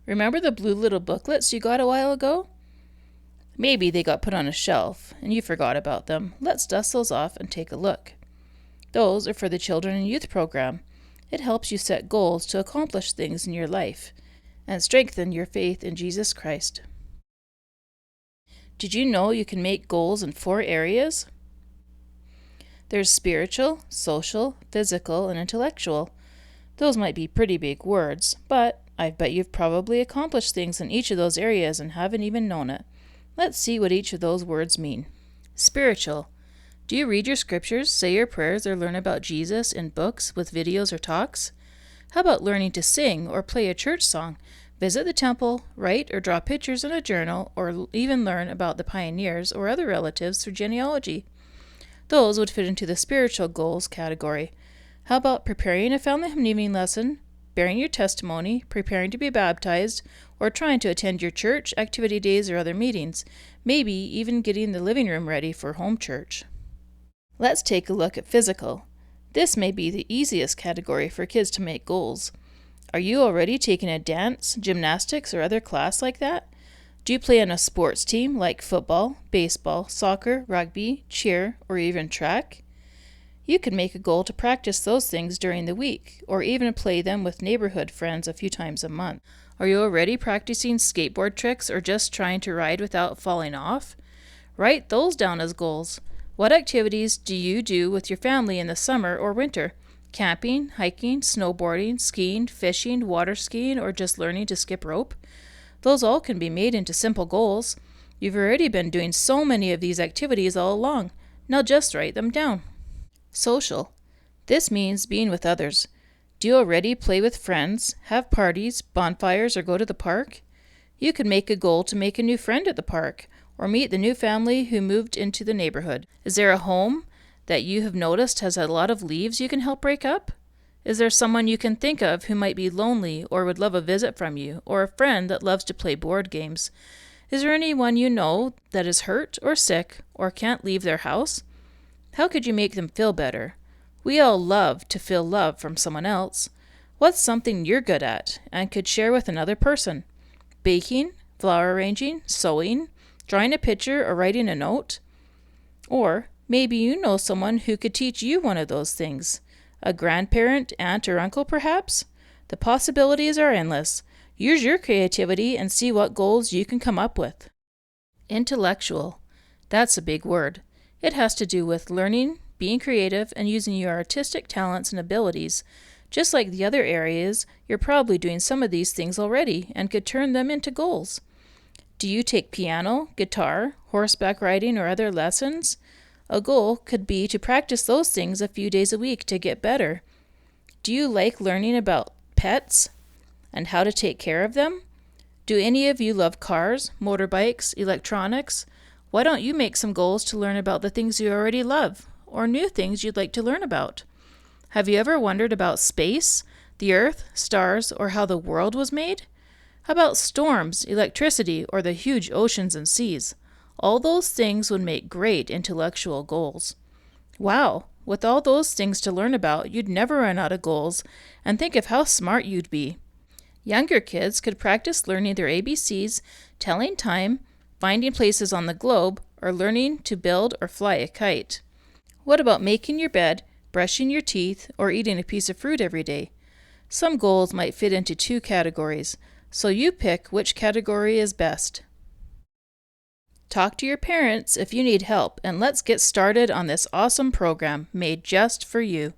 Remember the blue little booklets you got a while ago? Maybe they got put on a shelf and you forgot about them. Let's dust those off and take a look. Those are for the Children and Youth Program. It helps you set goals to accomplish things in your life and strengthen your faith in Jesus Christ. Did you know you can make goals in 4 areas? There's spiritual, social, physical, and intellectual. Those might be pretty big words, but I bet you've probably accomplished things in each of those areas and haven't even known it. Let's see what each of those words mean. Spiritual. Do you read your scriptures, say your prayers, or learn about Jesus in books with videos or talks? How about learning to sing or play a church song, visit the temple, write or draw pictures in a journal, or even learn about the pioneers or other relatives through genealogy? Those would fit into the spiritual goals category. How about preparing a family hymn evening lesson, bearing your testimony, preparing to be baptized, or trying to attend your church, activity days, or other meetings, maybe even getting the living room ready for home church? Let's take a look at physical. This may be the easiest category for kids to make goals. Are you already taking a dance, gymnastics, or other class like that? Do you play on a sports team like football, baseball, soccer, rugby, cheer, or even track? You could make a goal to practice those things during the week, or even play them with neighborhood friends a few times a month. Are you already practicing skateboard tricks or just trying to ride without falling off? Write those down as goals. What activities do you do with your family in the summer or winter? Camping, hiking, snowboarding, skiing, fishing, water skiing, or just learning to skip rope? Those all can be made into simple goals. You've already been doing so many of these activities all along. Now just write them down. Social. This means being with others. Do you already play with friends, have parties, bonfires, or go to the park? You could make a goal to make a new friend at the park, or meet the new family who moved into the neighborhood. Is there a home that you have noticed has a lot of leaves you can help break up? Is there someone you can think of who might be lonely or would love a visit from you, or a friend that loves to play board games? Is there anyone you know that is hurt or sick or can't leave their house? How could you make them feel better? We all love to feel love from someone else. What's something you're good at and could share with another person? Baking, flower arranging, sewing, drawing a picture, or writing a note? Or maybe you know someone who could teach you one of those things. A grandparent, aunt, or uncle, perhaps? The possibilities are endless. Use your creativity and see what goals you can come up with. Intellectual. That's a big word. It has to do with learning, being creative, and using your artistic talents and abilities. Just like the other areas, you're probably doing some of these things already and could turn them into goals. Do you take piano, guitar, horseback riding, or other lessons? A goal could be to practice those things a few days a week to get better. Do you like learning about pets and how to take care of them? Do any of you love cars, motorbikes, electronics? Why don't you make some goals to learn about the things you already love, or new things you'd like to learn about? Have you ever wondered about space, the earth, stars, or how the world was made? How about storms, electricity, or the huge oceans and seas? All those things would make great intellectual goals. Wow, with all those things to learn about, you'd never run out of goals, and think of how smart you'd be. Younger kids could practice learning their ABCs, telling time, finding places on the globe, or learning to build or fly a kite. What about making your bed, brushing your teeth, or eating a piece of fruit every day? Some goals might fit into 2 categories, so you pick which category is best. Talk to your parents if you need help, and let's get started on this awesome program made just for you.